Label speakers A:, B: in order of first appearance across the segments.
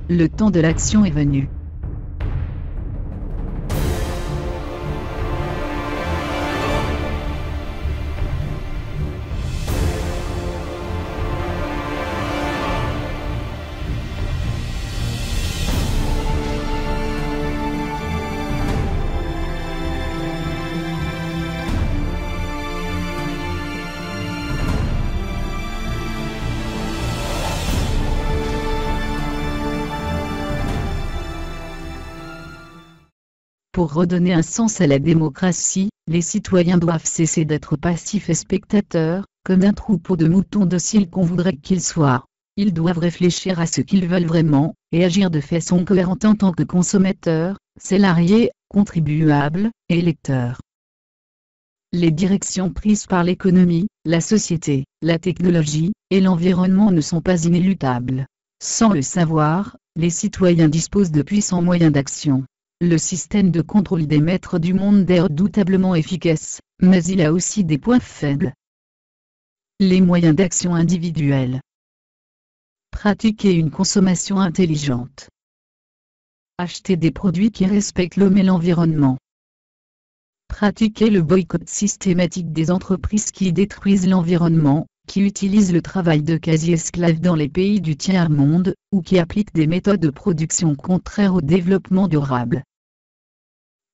A: le temps de l'action est venu. Pour redonner un sens à la démocratie, les citoyens doivent cesser d'être passifs et spectateurs, comme un troupeau de moutons dociles qu'on voudrait qu'ils soient. Ils doivent réfléchir à ce qu'ils veulent vraiment, et agir de façon cohérente en tant que consommateurs, salariés, contribuables, et électeurs. Les directions prises par l'économie, la société, la technologie, et l'environnement ne sont pas inéluctables. Sans le savoir, les citoyens disposent de puissants moyens d'action. Le système de contrôle des maîtres du monde est redoutablement efficace, mais il a aussi des points faibles. Les moyens d'action individuels. Pratiquer une consommation intelligente. Acheter des produits qui respectent l'homme et l'environnement. Pratiquer le boycott systématique des entreprises qui détruisent l'environnement, qui utilisent le travail de quasi-esclaves dans les pays du tiers-monde, ou qui appliquent des méthodes de production contraires au développement durable.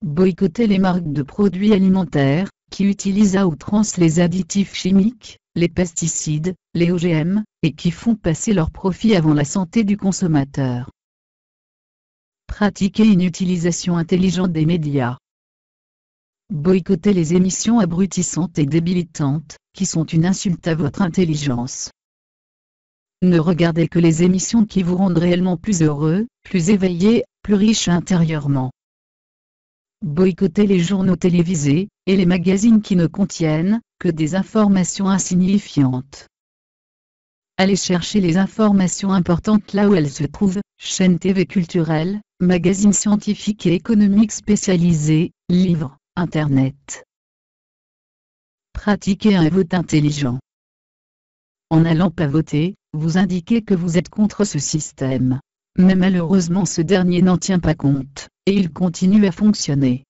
A: Boycotter les marques de produits alimentaires, qui utilisent à outrance les additifs chimiques, les pesticides, les OGM, et qui font passer leurs profits avant la santé du consommateur. Pratiquer une utilisation intelligente des médias. Boycotter les émissions abrutissantes et débilitantes, qui sont une insulte à votre intelligence. Ne regardez que les émissions qui vous rendent réellement plus heureux, plus éveillé, plus riche intérieurement. Boycotter les journaux télévisés, et les magazines qui ne contiennent que des informations insignifiantes. Allez chercher les informations importantes là où elles se trouvent, chaînes TV culturelles, magazines scientifiques et économiques spécialisés, livres, Internet. Pratiquez un vote intelligent. En n'allant pas voter, vous indiquez que vous êtes contre ce système. Mais malheureusement ce dernier n'en tient pas compte, et il continue à fonctionner.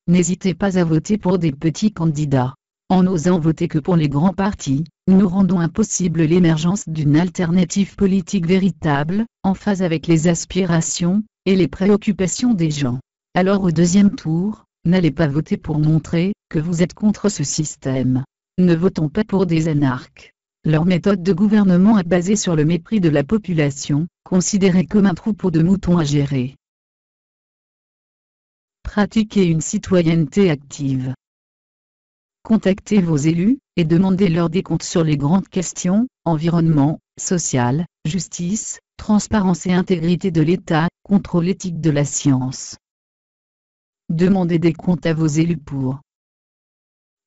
A: N'hésitez pas à voter pour des petits candidats. En n'osant voter que pour les grands partis, nous rendons impossible l'émergence d'une alternative politique véritable, en phase avec les aspirations et les préoccupations des gens. Alors au deuxième tour, n'allez pas voter pour montrer que vous êtes contre ce système. Ne votons pas pour des anarques. Leur méthode de gouvernement est basée sur le mépris de la population, considérée comme un troupeau de moutons à gérer. Pratiquez une citoyenneté active. Contactez vos élus, et demandez-leur des comptes sur les grandes questions, environnement, social, justice, transparence et intégrité de l'État, contrôle éthique de la science. Demandez des comptes à vos élus pour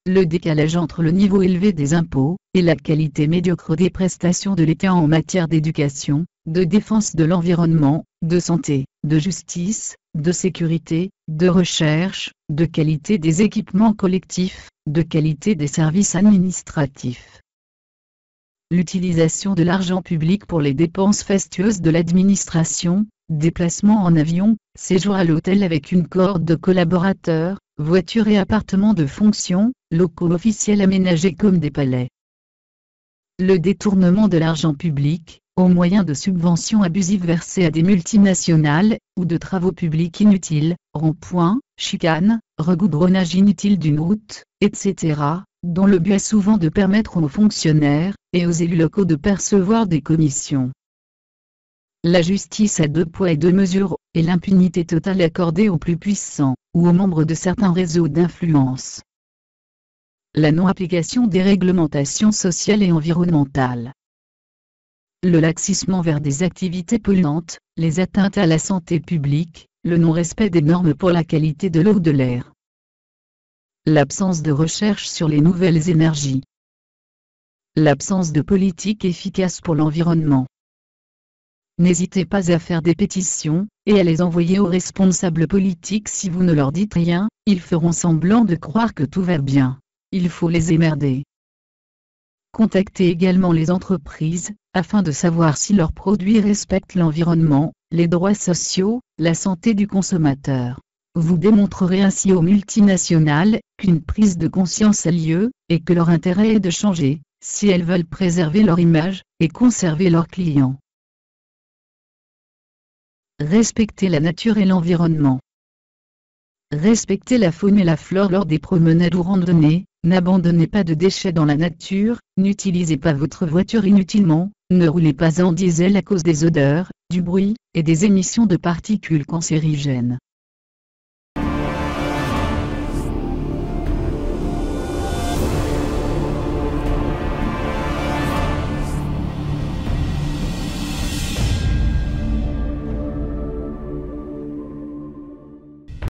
A: le décalage entre le niveau élevé des impôts, et la qualité médiocre des prestations de l'État en matière d'éducation, de défense de l'environnement, de santé, de justice, de sécurité, de recherche, de qualité des équipements collectifs, de qualité des services administratifs. L'utilisation de l'argent public pour les dépenses fastueuses de l'administration, déplacements en avion, séjour à l'hôtel avec une cohorte de collaborateurs, voitures et appartements de fonction, locaux officiels aménagés comme des palais. Le détournement de l'argent public, au moyen de subventions abusives versées à des multinationales, ou de travaux publics inutiles, ronds-points, chicanes, regoudronnage inutile d'une route, etc., dont le but est souvent de permettre aux fonctionnaires, et aux élus locaux de percevoir des commissions. La justice a deux poids et deux mesures, et l'impunité totale accordée aux plus puissants, ou aux membres de certains réseaux d'influence. La non-application des réglementations sociales et environnementales. Le laxisme envers des activités polluantes, les atteintes à la santé publique, le non-respect des normes pour la qualité de l'eau ou de l'air. L'absence de recherche sur les nouvelles énergies. L'absence de politique efficace pour l'environnement. N'hésitez pas à faire des pétitions, et à les envoyer aux responsables politiques. Si vous ne leur dites rien, ils feront semblant de croire que tout va bien. Il faut les émerder. Contactez également les entreprises, afin de savoir si leurs produits respectent l'environnement, les droits sociaux, la santé du consommateur. Vous démontrerez ainsi aux multinationales qu'une prise de conscience a lieu, et que leur intérêt est de changer, si elles veulent préserver leur image, et conserver leurs clients. Respectez la nature et l'environnement. Respectez la faune et la flore lors des promenades ou randonnées, n'abandonnez pas de déchets dans la nature, n'utilisez pas votre voiture inutilement, ne roulez pas en diesel à cause des odeurs, du bruit, et des émissions de particules cancérigènes.